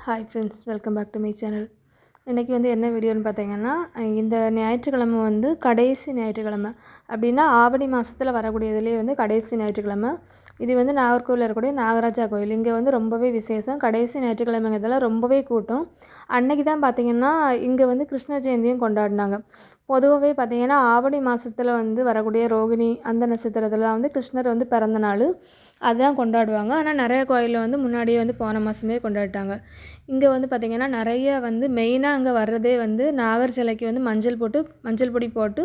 Hi friends, welcome back to my channel. இன்றைக்கி என்ன வீடியோன்னு பார்த்தீங்கன்னா, இந்த ஞாயிற்றுக்கிழமை கடைசி ஞாயிற்றுக்கிழமை அப்படின்னா ஆவணி மாதத்தில் வரக்கூடியதுலேயே கடைசி ஞாயிற்றுக்கிழமை. இது நாகர்கோவிலில் இருக்கக்கூடிய நாகராஜா கோயில். இங்கே ரொம்பவே விசேஷம். கடைசி ஞாயிற்றுக்கிழமைங்கிறதுல ரொம்பவே கூட்டம். அன்னைக்கு தான் பார்த்திங்கன்னா இங்கே கிருஷ்ண ஜெயந்தியும் கொண்டாடினாங்க. பொதுவாகவே பார்த்திங்கன்னா ஆவணி மாதத்தில் வரக்கூடிய ரோகிணி அந்த நட்சத்திரத்தில் தான் கிருஷ்ணர் பிறந்த நாள் அதுதான் கொண்டாடுவாங்க. ஆனால் நிறைய கோயிலில் முன்னாடியே போன மாதமே கொண்டாடிட்டாங்க. இங்கே பார்த்திங்கன்னா நிறைய மெயினாக அங்கே வர்றதே நாகர் சிலைக்கு மஞ்சள் பொடி போட்டு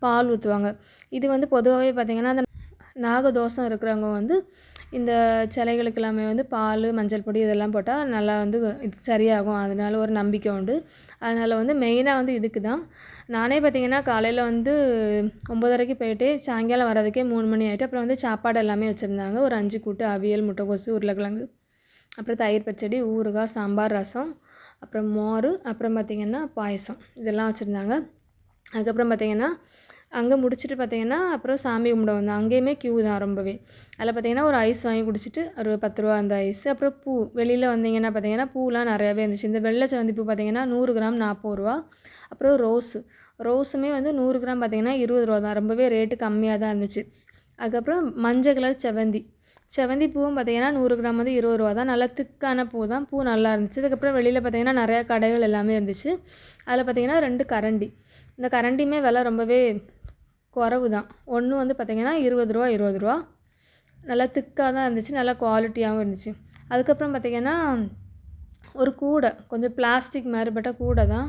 பால் ஊற்றுவாங்க. இது பொதுவாகவே பார்த்திங்கன்னா அந்த நாகதோஷம் இருக்கிறவங்க இந்த சிலைகளுக்கு எல்லாமே பால் மஞ்சள் பொடி இதெல்லாம் போட்டால் நல்லா இது சரியாகும். அதனால ஒரு நம்பிக்கை உண்டு. அதனால் மெயினாக இதுக்கு தான். நானே பார்த்திங்கன்னா காலையில் 9:30க்கு போயிட்டு சாயங்காலம் வர்றதுக்கே 3 மணி ஆகிட்டு. அப்புறம் சாப்பாடு எல்லாமே வச்சுருந்தாங்க. ஒரு 5 கூட்டு, அவியல், முட்டைக்கோசு, உருளைக்கிழங்கு, அப்புறம் தயிர் பச்சடி, ஊறுகாய், சாம்பார், ரசம், அப்புறம் மோர், அப்புறம் பார்த்திங்கன்னா பாயசம் இதெல்லாம் வச்சுருந்தாங்க. அதுக்கப்புறம் பார்த்திங்கன்னா அங்கே முடிச்சுட்டு பார்த்திங்கன்னா அப்புறம் சாமி கும்பிட வந்தோம். அங்கேயுமே க்யூ தான் ரொம்பவே. அதில் பார்த்திங்கன்னா ஒரு ஐஸ் வாங்கி குடிச்சிட்டு ஒரு 10 ரூபா அந்த ஐஸ். அப்புறம் பூ வெளியில் வந்தீங்கன்னா பார்த்திங்கன்னா பூலாம் நிறையாவே இருந்துச்சு. இந்த வெள்ளை செவந்தி பூ பார்த்திங்கன்னா 100 கிராம் 40 ரூபா. அப்புறம் ரோஸுமே 100 கிராம் பார்த்திங்கன்னா 20 ரூபா தான். ரொம்பவே ரேட்டு கம்மியாக தான் இருந்துச்சு. அதுக்கப்புறம் மஞ்சள் கலர் செவந்தி பூவும் பார்த்திங்கன்னா 100 கிராம் 20 ரூபா தான். நல்லா திக்கான பூ தான். பூ நல்லா இருந்துச்சு. அதுக்கப்புறம் வெளியில் பார்த்திங்கன்னா நிறையா கடைகள் எல்லாமே இருந்துச்சு. அதில் பார்த்திங்கன்னா 2 கரண்டி. இந்த கரண்டியுமே விலை ரொம்பவே குறவு தான். ஒன்று பார்த்திங்கன்னா 20 ரூபா. நல்லா திக்காக தான் இருந்துச்சு. நல்லா குவாலிட்டியாகவும் இருந்துச்சு. அதுக்கப்புறம் பார்த்திங்கன்னா ஒரு கூடை, கொஞ்சம் பிளாஸ்டிக் மாதிரிப்பட்ட கூடை தான்.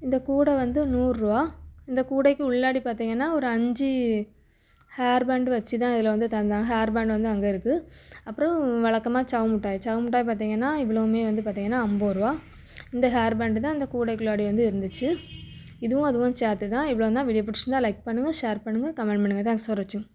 இந்த கூடை 100 ரூபா. இந்த கூடைக்கு உள்ளாடி பார்த்திங்கன்னா ஒரு 5 ஹேர் பேண்ட் வச்சு தான் இதில் தந்தாங்க. ஹேர் பேண்ட் அங்கே இருக்குது. அப்புறம் வழக்கமாக சவு மிட்டாய் பார்த்திங்கன்னா இவ்வளோவுமே பார்த்திங்கன்னா 50 ரூபா. இந்த ஹேர் பேண்டு தான் அந்த கூடைக்குள்ளாடி இருந்துச்சு. இதுவும் அதுவும் சேர்த்து தான். இவ்வளோ தான். வீடியோ பிடிச்சிருந்தா லைக் பண்ணுங்கள், ஷேர் பண்ணுங்கள், கமெண்ட் பண்ணுங்கள். தேங்க்ஸ் ஃபார் வாட்சிங்.